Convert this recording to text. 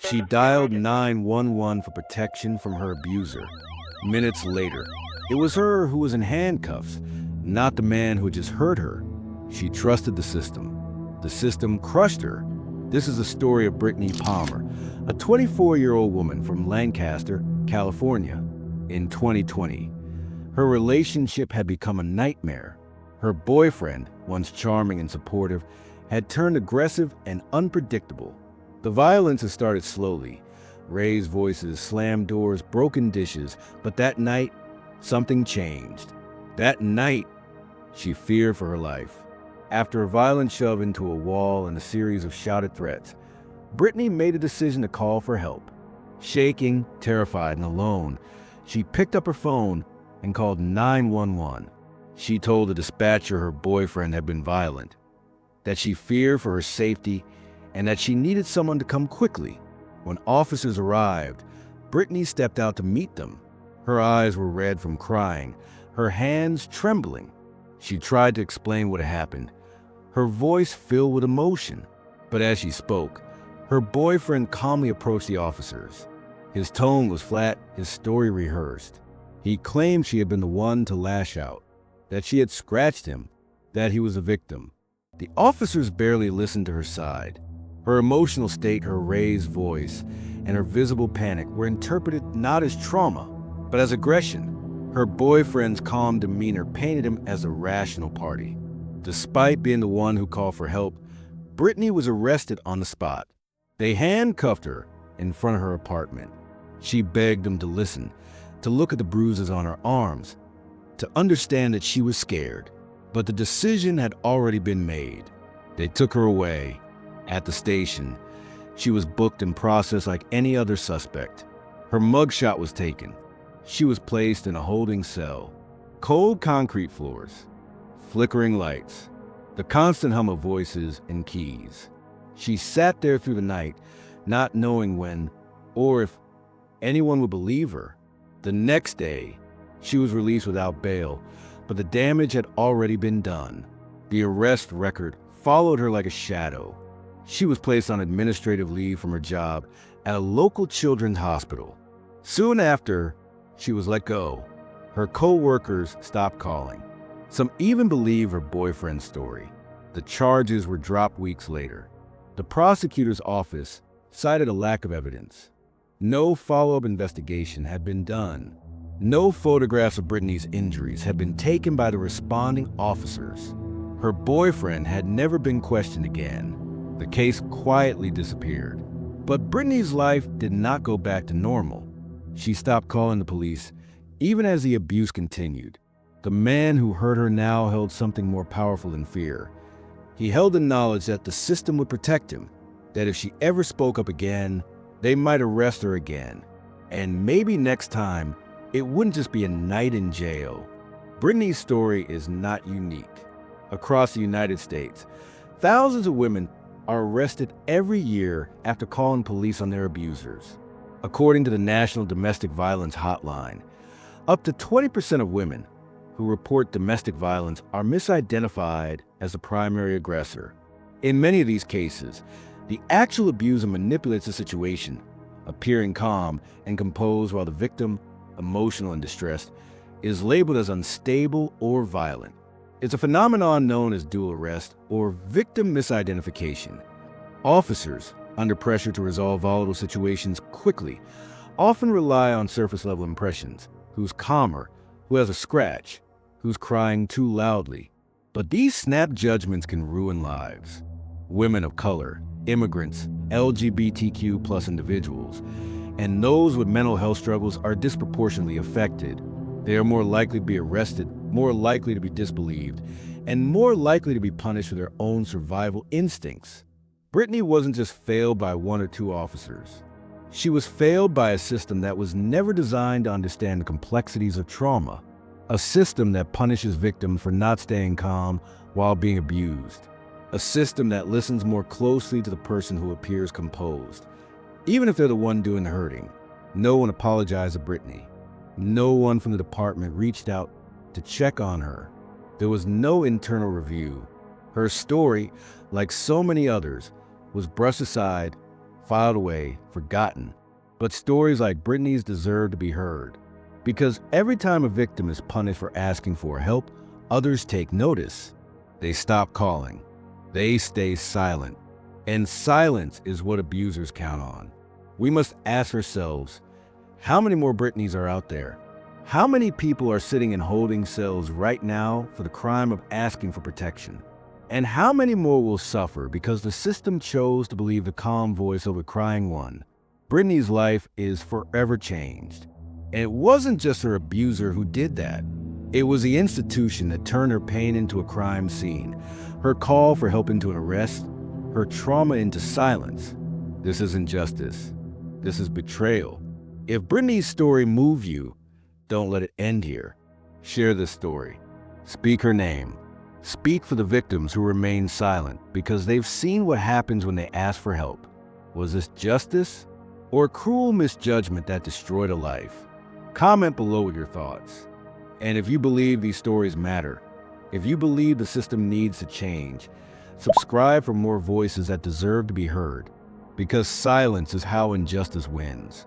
She dialed 911 for protection from her abuser. Minutes later, it was her who was in handcuffs, not the man who had just hurt her. She trusted the system. The system crushed her. This is the story of Brittany Palmer, a 24-year-old woman from Lancaster, California. In 2020, her relationship had become a nightmare. Her boyfriend, once charming and supportive, had turned aggressive and unpredictable. The violence had started slowly. Raised voices, slammed doors, broken dishes. But that night, something changed. That night, she feared for her life. After a violent shove into a wall and a series of shouted threats, Brittany made a decision to call for help. Shaking, terrified, and alone, she picked up her phone and called 911. She told the dispatcher her boyfriend had been violent, that she feared for her safety, and that she needed someone to come quickly. When officers arrived, Brittany stepped out to meet them. Her eyes were red from crying, her hands trembling. She tried to explain what had happened, her voice filled with emotion. But as she spoke, her boyfriend calmly approached the officers. His tone was flat, his story rehearsed. He claimed she had been the one to lash out, that she had scratched him, that he was a victim. The officers barely listened to her side. Her emotional state, her raised voice, and her visible panic were interpreted not as trauma, but as aggression. Her boyfriend's calm demeanor painted him as a rational party. Despite being the one who called for help, Brittany was arrested on the spot. They handcuffed her in front of her apartment. She begged them to listen, to look at the bruises on her arms, to understand that she was scared. But the decision had already been made. They took her away. At the station, she was booked and processed like any other suspect. Her mugshot was taken. She was placed in a holding cell. Cold concrete floors, flickering lights, the constant hum of voices and keys. She sat there through the night, not knowing when or if anyone would believe her. The next day, she was released without bail, but the damage had already been done. The arrest record followed her like a shadow. She was placed on administrative leave from her job at a local children's hospital. Soon after, she was let go. Her co-workers stopped calling. Some even believe her boyfriend's story. The charges were dropped weeks later. The prosecutor's office cited a lack of evidence. No follow-up investigation had been done. No photographs of Brittany's injuries had been taken by the responding officers. Her boyfriend had never been questioned again. The case quietly disappeared. But Brittany's life did not go back to normal. She stopped calling the police, even as the abuse continued. The man who hurt her now held something more powerful than fear. He held the knowledge that the system would protect him, that if she ever spoke up again, they might arrest her again. And maybe next time, it wouldn't just be a night in jail. Brittany's story is not unique. Across the United States, thousands of women are arrested every year after calling police on their abusers. According to the National Domestic Violence Hotline, up to 20% of women who report domestic violence are misidentified as the primary aggressor. In many of these cases, the actual abuser manipulates the situation, appearing calm and composed while the victim, emotional and distressed, is labeled as unstable or violent. It's a phenomenon known as dual arrest or victim misidentification. Officers, under pressure to resolve volatile situations quickly, often rely on surface-level impressions: who's calmer, who has a scratch, who's crying too loudly. But these snap judgments can ruin lives. Women of color, immigrants, LGBTQ+ individuals, and those with mental health struggles are disproportionately affected. They are more likely to be arrested, more likely to be disbelieved, and more likely to be punished for their own survival instincts. Brittany wasn't just failed by one or two officers. She was failed by a system that was never designed to understand the complexities of trauma, a system that punishes victims for not staying calm while being abused, a system that listens more closely to the person who appears composed, even if they're the one doing the hurting. No one apologized to Brittany. No one from the department reached out to check on her. There was no internal review. Her story, like so many others, was brushed aside filed away, forgotten. But stories like Brittany's deserve to be heard. Because every time a victim is punished for asking for help, others take notice. They stop calling. They stay silent. And silence is what abusers count on. We must ask ourselves, how many more Brittany's are out there? How many people are sitting in holding cells right now for the crime of asking for protection? And how many more will suffer because the system chose to believe the calm voice of the crying one? Brittany's life is forever changed. And it wasn't just her abuser who did that. It was the institution that turned her pain into a crime scene, her call for help into an arrest, her trauma into silence. This isn't justice. This is betrayal. If Brittany's story moved you, don't let it end here. Share this story. Speak her name. Speak for the victims who remain silent because they've seen what happens when they ask for help. Was this justice or cruel misjudgment that destroyed a life? Comment below with your thoughts. And if you believe these stories matter, if you believe the system needs to change, subscribe for more voices that deserve to be heard, because silence is how injustice wins.